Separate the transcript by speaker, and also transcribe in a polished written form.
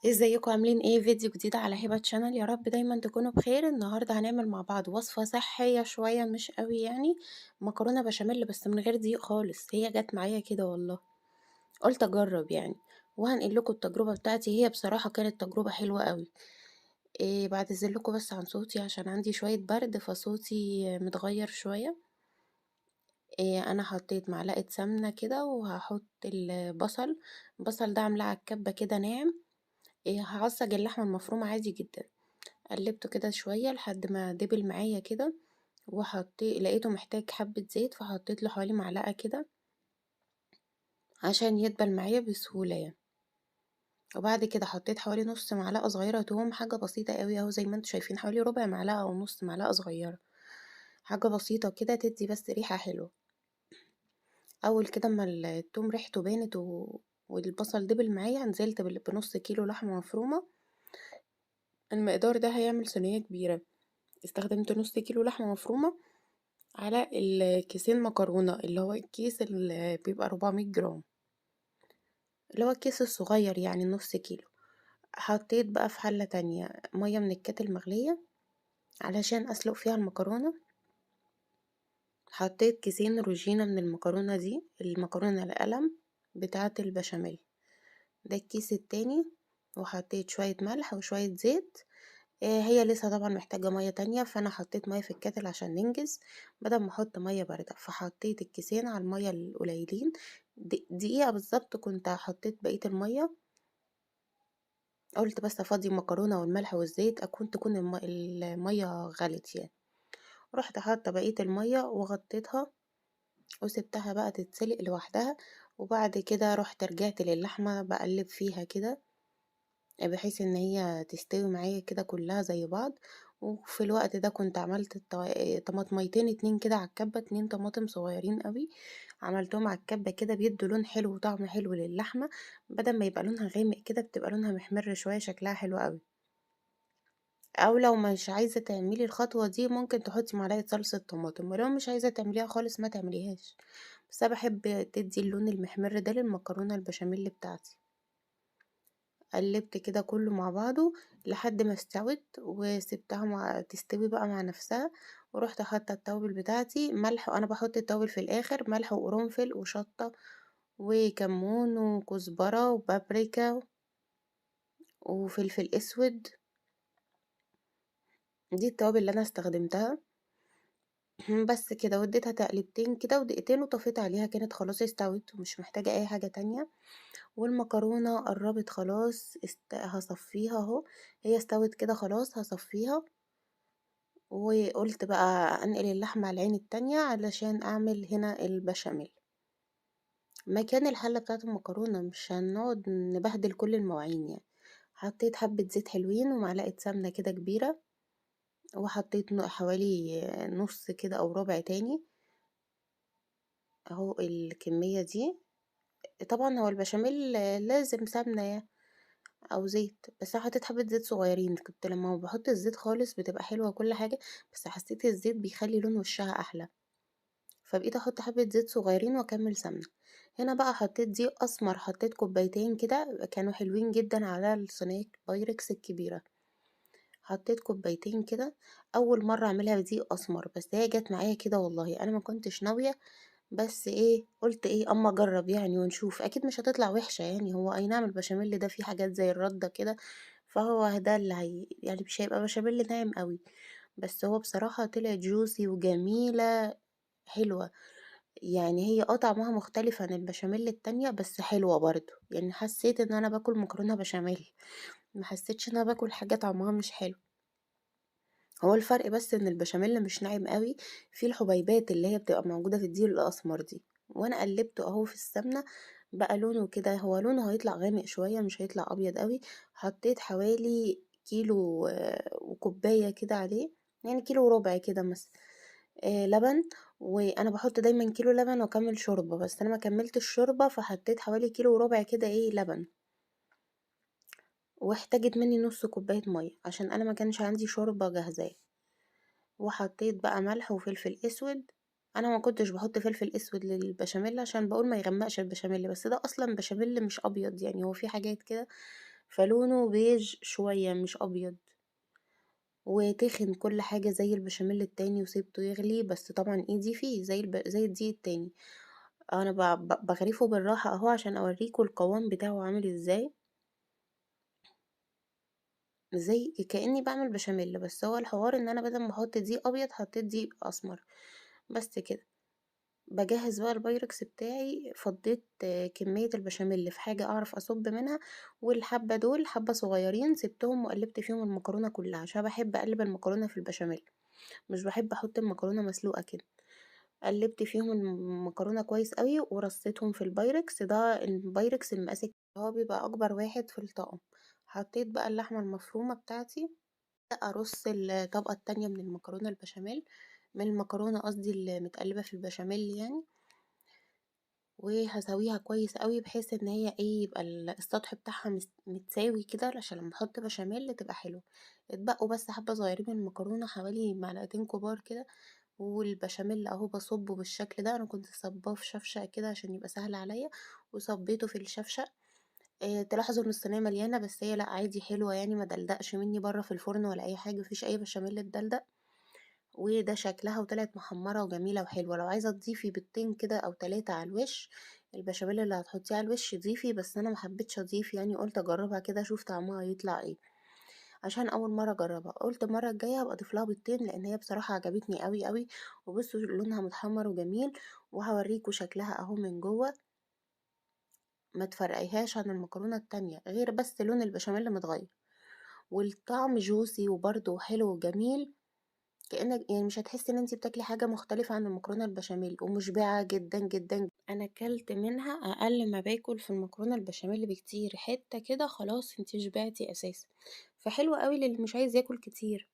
Speaker 1: ازيكم عاملين ايه؟ فيديو جديد على هبة شانل. يا رب دايما تكونوا بخير. النهارده هنعمل مع بعض وصفة صحية شوية، مش قوي يعني. مكرونة بشاميل بس من غير دقيق خالص. هي جت معايا كده والله، قلت اجرب يعني. وهنقل لكم التجربة بتاعتي. هي بصراحة كانت تجربة حلوة قوي. بعتذر لكم بس عن صوتي عشان عندي شوية برد، فصوتي متغير شوية. انا حطيت معلقة سمنة كده، وهحط البصل ده عاملاه على الكبة كده ناعم. هعصج اللحمة المفرومة عادي جدا. قلبته كده شوية لحد ما دبل معايا كده، لقيته محتاج حبة زيت، فحطيت له حوالي معلقة كده عشان يدبل معايا بسهولة يعني. وبعد كده حطيت حوالي نص معلقة صغيرة توم، حاجة بسيطة قوي اهو زي ما انتوا شايفين، حوالي ربع معلقة او نص معلقة صغيرة. حاجة بسيطة كده تدي بس ريحة حلوة. اول كده ما التوم ريحته بانت والبصل دبل معايا، نزلت بنص كيلو لحمة مفرومة. المقدار ده هيعمل صينية كبيرة. استخدمت نص كيلو لحمة مفرومة على الكيسين مكرونة، اللي هو الكيس اللي بيبقى 400 جرام، اللي هو الكيس الصغير يعني نص كيلو. حطيت بقى في حلة تانية مية من الكاتل مغلية علشان أسلق فيها المكرونة. حطيت كيسين روجينا من المكرونة دي، المكرونة القلم بتاعة البشاميل، ده الكيس التاني. وحطيت شوية ملح وشوية زيت. هي لسه طبعا محتاجة مية تانية، فأنا حطيت مية في الكاتل عشان ننجز بدل ما احط مية باردة. فحطيت الكيسين على المية القليلين. دقيقة بالظبط كنت حطيت بقية المية. قلت بس افضي المكرونة والملح والزيت أكون تكون المية غلت يعني. رحت حاطة بقية المية وغطيتها وسبتها بقى تتسلق لوحدها. وبعد كده رحت رجعت للحمة بقلب فيها كده بحيث ان هي تستوي معايا كده كلها زي بعض. وفي الوقت ده كنت عملت طماطميتين اتنين كده على الكبة، اتنين طماطم صغيرين قوي. عملتهم على الكبة كده بيدوا لون حلو وطعم حلو للحمة. بدل ما يبقى لونها غامق كده بتبقى لونها محمر شوية، شكلها حلو قوي. او لو مش عايزة تعملي الخطوة دي ممكن تحطي معلقة صلصة طماطم، ولو مش عايزة تعمليها خالص ما تعمليهاش. بس انا بحب تدي اللون المحمر ده للمكرونة البشاميل بتاعتي. قلبت كده كله مع بعضه لحد ما استوت، وسبتها تستوي بقى مع نفسها. ورحت حاطه التوابل بتاعتي، ملح، وانا بحط التوابل في الاخر، ملح وقرنفل وشطه وكمون وكزبره وبابريكا وفلفل اسود. دي التوابل اللي انا استخدمتها. بس كده وديتها تقلبتين كده ودقيقتين وطفيت عليها، كانت خلاص استوت ومش محتاجه اي حاجه تانية. والمكرونه قربت خلاص هصفيها اهو. هي استوت كده خلاص هصفيها. وقلت بقى انقل اللحمة على العين التانية علشان اعمل هنا البشاميل مكان الحلة بتاعة المكرونة، مش هنقعد نبهدل كل المواعين يعني. حطيت حبة زيت حلوين ومعلقة سمنة كده كبيرة. وحطيت حوالي نص كده او ربع تاني اهو الكمية دي. طبعا هو البشاميل لازم سمنة يعني او زيت، بس انا حطيت حبة زيت صغيرين. كنت لما بحط الزيت خالص بتبقى حلوة كل حاجة، بس حسيت الزيت بيخلي لون وشها احلى، فبقيت احط حبة زيت صغيرين واكمل سمنة. هنا بقى حطيت دقيق اسمر، حطيت كوبايتين كده كانوا حلوين جدا على الصينية بايركس الكبيرة. حطيت كوبايتين كده. اول مرة اعملها بدقيق اسمر، بس هي جت معايا كده والله، انا ما كنتش ناوية. بس ايه قلت ايه اما اجرب يعني ونشوف، اكيد مش هتطلع وحشة يعني. هو اي نعم البشاميل ده فيه حاجات زي الردة كده، فهو ده اللي يعني مش هيبقى بشاميل ناعم قوي. بس هو بصراحة طلعت جوسي وجميلة، حلوة. يعني هي طعمها مختلف عن البشاميل التانية بس حلوة برضو، يعني حسيت ان انا باكل مكرونة بشاميل، ما حسيتش ان انا باكل حاجة طعمها مش حلو. هو الفرق بس ان البشاميل مش ناعم قوي، في الحبيبات اللي هي بتبقى موجودة في الدقيق الاسمر دي. وانا قلبته اهو في السمنة بقى لونه كده، هو لونه هيطلع غامق شوية مش هيطلع ابيض قوي. حطيت حوالي كيلو وكوباية كده عليه، يعني كيلو وربع كده مثلا لبن. وانا بحط دايما كيلو لبن واكمل شوربة، بس انا ما كملتش الشوربة فحطيت حوالي كيلو وربع كده ايه لبن. واحتاجت مني نص كوباية مية عشان انا ما كانش عندي شوربة جاهزة. وحطيت بقى ملح وفلفل اسود. انا ما كنتش بحط فلفل اسود للبشاميل عشان بقول ما يغمقش البشاميل، بس ده اصلا بشاميل مش ابيض يعني، هو في حاجات كده فلونه بيج شوية مش أبيض، وتخن كل حاجة زي البشاميل التاني وسِبته يغلي، بس طبعًا إيدي فيه زي الدقيق التاني. أنا باغرفه بالراحة أهو عشان أوريكم القوام بتاعه عامل إزاي، زي كأني باعمل بشاميل، بس هو الحوار إن أنا بدل ما أحط دقيق أبيض حطيت دقيق أسمر، بس كده. باجهّز بقى البايركس بتاعي، فضّيت كمية البشاميل في حاجة أعرف أصُب منها، والحبّة دول حبّة صغيّرين سِبتهم وقلّبت فيهم المكرونة كلّها، عشان باحب أقلّب المكرونة في البشاميل، مش باحب أحط المكرونة مسلوقة كده. قلّبت فيهم المكرونة كويس أوي ورصيتهم في البايركس، ده البايركس المقاس هو بيبقى أكبر واحد في الطقم. حطيت بقى اللحمة المفرومة بتاعتي، أرُص الطبقة التانية من المكرونة البشاميل، من المكرونة قصدي المتقلّبة في البشاميل يعني، وهاسويها كويس أوي بحيث إن هي إيه، يبقى السطح بتاعها متساوي كده عشان لمّا أحط بشاميل تبقى حلوة. اتبقوا بس حبّة صغيّرين من المكرونة حوالي معلقتين كبار كده، والبشاميل أهو باصُبّه بالشكل ده، أنا كنت صابّاه في شفشق كده عشان يبقى سهل عليَّ، وصبّيته في الشفشق. تلاحظوا إن الصينية مليانة بس هي لأ عادي حلوة يعني ما دلدقش منّي برّه في الفرن ولا أي حاجة، ما فيش أي بشاميل اتدلدق، وده شكلها وطلعت محمّرة وجميلة وحلوة. لو عايزة تضيفي بيضتين كده أو 3 على الوش، البشاميل اللي هتحطيه على الوش ضيفي، بس أنا ما حبيتش أضيف يعني قُلت أجرّبها كده أشوف طعمها هيطلع إيه، عشان أول مرّة أجرّبها. قُلت المرّة الجاية هابقى أضيف لها بيضتين لإن هي بصراحة عجبتني أوي، أوي، وبصوا لونها متحمّر وجميل، وهاوريكم شكلها أهو من جوّه. ما تفرقيهاش عن المكرونة التانية، غير بس لون البشاميل متغيّر، والطعم juicy وبرضه حلو وجميل، كأنك يعني مش هتحسي إن أنتِ بتاكلي حاجة مختلفة عن المكرونة البشاميل، ومشبعة جدًا، جدًا. أنا كلت منها أقل ما باكل في المكرونة البشاميل بكتير، حتة كده خلاص أنتِ شبعتِ أساسًا، فحلوة أوي للي مش عايز ياكل كتير.